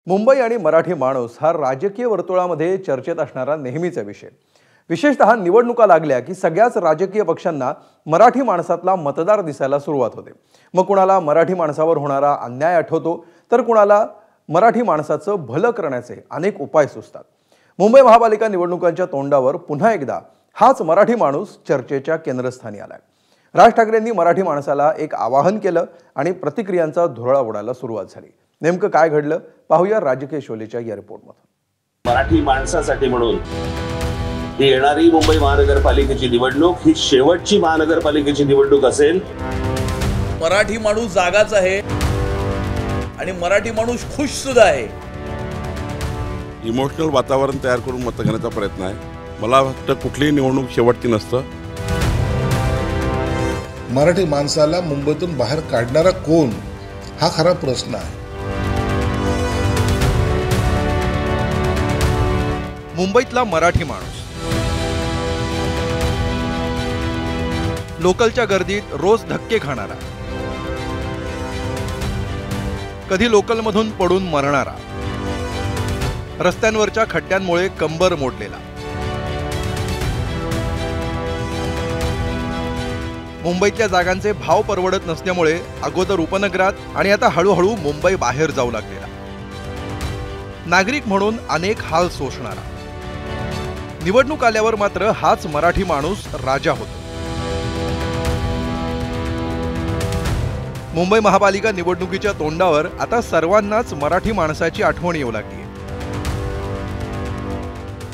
मुंबई आणि मराठी माणूस हा राजकीय वर्तुळामध्ये चर्चेत असणारा नेहमीचा विषय. विशेषतः निवडणुका लागल्या की सगळ्याच राजकीय पक्षांना मराठी माणसातला मतदार दिसायला सुरुवात होते. मग कुणाला मराठी माणसावर होणारा अन्याय आठवतो, तर कुणाला मराठी माणसाचं भलं करण्याचे अनेक उपाय सुचतात. मुंबई महापालिका निवडणुकांच्या तोंडावर पुन्हा एकदा हाच मराठी माणूस चर्चेच्या केंद्रस्थानी आलाय. राज ठाकरेंनी मराठी माणसाला एक आवाहन केलं आणि प्रतिक्रियांचा धुरळा उडायला सुरुवात झाली. नेमकं काय घडलं पाहूया राजकीय शोलेच्या या रिपोर्टमध्ये. मराठी माणसासाठी म्हणून ही येणारी मुंबई महानगरपालिकेची निवडणूक ही शेवटची महानगरपालिकेची निवडणूक असेल. मराठी माणूस जागाच आहे आणि मराठी माणूस खुश सुद्धा आहे. इमोशनल वातावरण तयार करून मत घेण्याचा प्रयत्न आहे. मला वाटतं कुठलीही निवडणूक शेवटची नसतं. मराठी माणसाला मुंबईतून बाहेर काढणारा कोण हा खरा प्रश्न आहे. मुंबईतला मराठी माणूस लोकलच्या गर्दीत रोज धक्के खाणारा, कधी लोकलमधून पडून मरणारा, रस्त्यांवरच्या खड्ड्यांमुळे कंबर मोडलेला, मुंबईतल्या जागांचे भाव परवडत नसल्यामुळे अगोदर उपनगरात आणि आता हळूहळू मुंबई बाहेर जाऊ लागलेला, नागरिक म्हणून अनेक हाल सोसणारा. निवडणूक आल्यावर मात्र हाच मराठी माणूस राजा होतो. मुंबई महापालिका निवडणुकीच्या तोंडावर आता सर्वांनाच मराठी माणसाची आठवण येऊ लागली.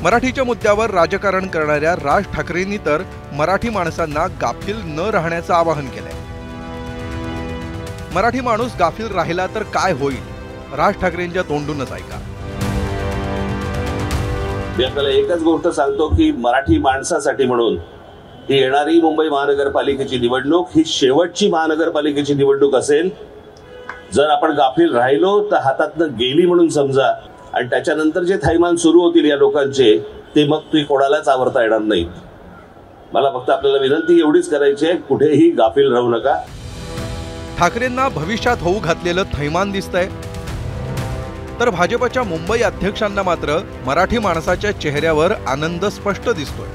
मराठीच्या मुद्द्यावर राजकारण करणाऱ्या राज ठाकरेंनी तर मराठी माणसांना गाफील न राहण्याचं आवाहन केलंय. मराठी माणूस गाफील राहिला तर काय होईल, राज ठाकरेंच्या तोंडूनच ऐका. मी आपल्याला एकच गोष्ट सांगतो की मराठी माणसासाठी म्हणून ही येणारी मुंबई महानगरपालिकेची निवडणूक ही शेवटची महानगरपालिकेची निवडणूक असेल. जर आपण गाफील राहिलो तर हातातनं गेली म्हणून समजा, आणि त्याच्यानंतर जे थैमान सुरू होतील या लोकांचे ते मग ती कोणालाच आवरता येणार नाहीत. मला फक्त आपल्याला विनंती एवढीच करायची आहे, कुठेही गाफील राहू नका. ठाकरेंना भविष्यात होऊ घातलेलं थैमान दिसतंय, तर भाजपच्या मुंबई अध्यक्षांना मात्र मराठी माणसाच्या चेहऱ्यावर आनंद स्पष्ट दिसतोय.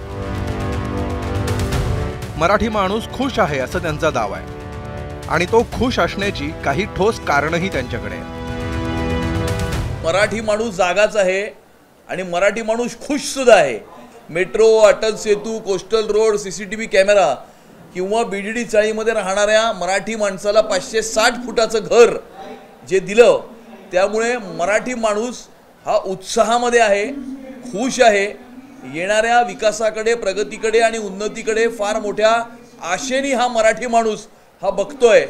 मराठी माणूस खुश आहे असं त्यांचा दावा आहे आणि तो खुश असण्याची काही ठोस कारणही त्यांच्याकडे आहे. मराठी माणूस जागाच आहे आणि मराठी माणूस खुश सुद्धा आहे. Metro, Atal Setu, coastal road, CCTV camera किंवा बीडीडी चाळीमध्ये राहणाऱ्या मराठी माणसाला 560 फुटाचं घर जे दिलं, त्यामुळे मराठी माणूस हा उत्साहामध्ये आहे, खुश आहे. येणाऱ्या विकासाकडे, प्रगतीकडे आणि उन्नतीकडे फार मोठ्या आशेने हा मराठी माणूस हा बघतोय.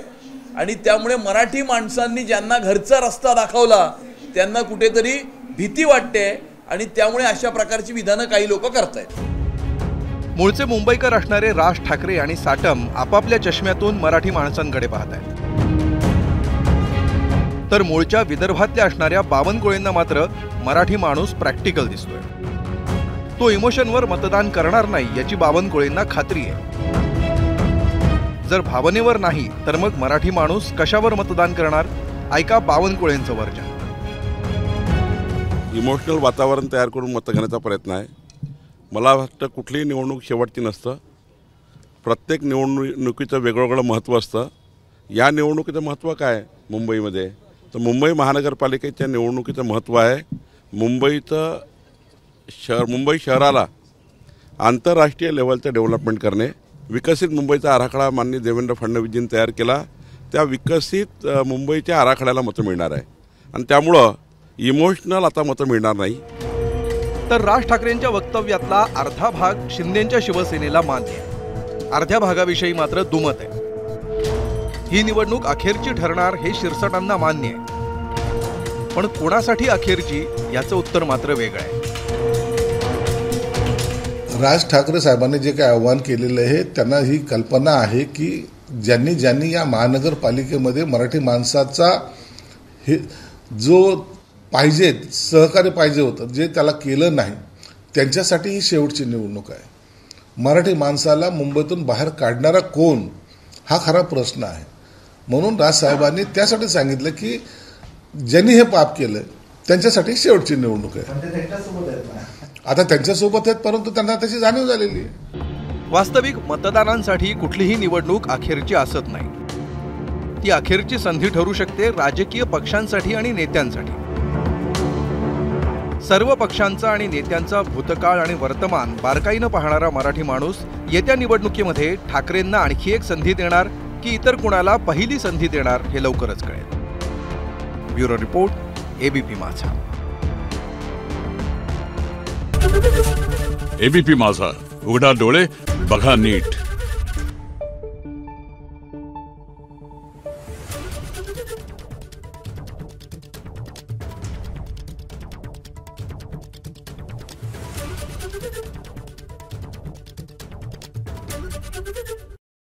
आणि त्यामुळे मराठी माणसांनी ज्यांना घरचा रस्ता दाखवला त्यांना कुठेतरी भीती वाटते आणि त्यामुळे अशा प्रकारची विधानं काही लोक करतायत. मूळचे मुंबईकर असणारे राज ठाकरे आणि साटम आपापल्या चष्म्यातून मराठी माणसांकडे पाहत आहेत, तर मूळच्या विदर्भातल्या असणाऱ्या बावनकुळेंना मात्र मराठी माणूस प्रॅक्टिकल दिसतोय. तो इमोशनवर मतदान करणार नाही याची बावनकुळेंना खात्री आहे. जर भावनेवर नाही तर मग मराठी माणूस कशावर मतदान करणार, ऐका बावनकुळेंचं वर्जन. इमोशनल वातावरण तयार करून मत घेण्याचा प्रयत्न आहे. मला वाटतं कुठलीही निवडणूक शेवटची नसतं. प्रत्येक निवडणुकीचं वेगवेगळं महत्त्व असतं. या निवडणुकीचं महत्त्व काय मुंबईमध्ये, तर मुंबई महानगरपालिकेच्या निवडणुकीचं महत्त्व आहे मुंबई शहराला आंतरराष्ट्रीय लेवलचं डेव्हलपमेंट करणे. विकसित मुंबईचा आराखडा माननीय देवेंद्र फडणवीसजींनी तयार केला. त्या विकसित मुंबईच्या आराखड्याला मतं मिळणार आहे आणि त्यामुळं इमोशनल आता मतं मिळणार नाही. तर राज ठाकरेंच्या वक्तव्यातला अर्धा भाग शिंदेच्या शिवसेनेला मान्य आहे, अर्ध्या भागाविषयी मात्र दुमत आहे. ही निवडणूक अखेरची ठरणार हे शिरसाटांना मान्य आहे, पण कोणासाठी अखेरची याचं उत्तर मात्र वेगळं आहे. राज ठाकरे साहेबांनी जे काही आव्हान केलेलं आहे त्यांना ही कल्पना आहे की ज्यांनी या महानगरपालिकेमध्ये मराठी माणसाचा हे जो पाहिजे सहकार्य पाहिजे होतं, जे त्याला केलं नाही, त्यांच्यासाठी ही शेवटची निवडणूक आहे. मराठी माणसाला मुंबईतून बाहेर काढणारा कोण हा खरा प्रश्न आहे. म्हणून राजसाहेबांनी त्यासाठी सांगितलं की ज्यांनी हे पाप केलं त्यांच्यासाठी शेवटची निवडणूक आहे. आता त्यांच्यासोबत आहेत, परंतु त्यांना त्याची जाणीव झालेली आहे. वास्तविक मतदारांसाठी कुठलीही निवडणूक अखेरची असत नाही. ती अखेरची संधी ठरू शकते राजकीय पक्षांसाठी आणि नेत्यांसाठी. सर्व पक्षांचा आणि नेत्यांचा भूतकाळ आणि वर्तमान बारकाईनं पाहणारा मराठी माणूस येत्या निवडणुकीमध्ये ठाकरेंना आणखी एक संधी देणार की इतर कुणाला पहिली संधी देणार हे लवकरच कळेल. ब्युरो रिपोर्ट, एबीपी माझा. एबीपी माझा, उघडा डोळे बघा नीट.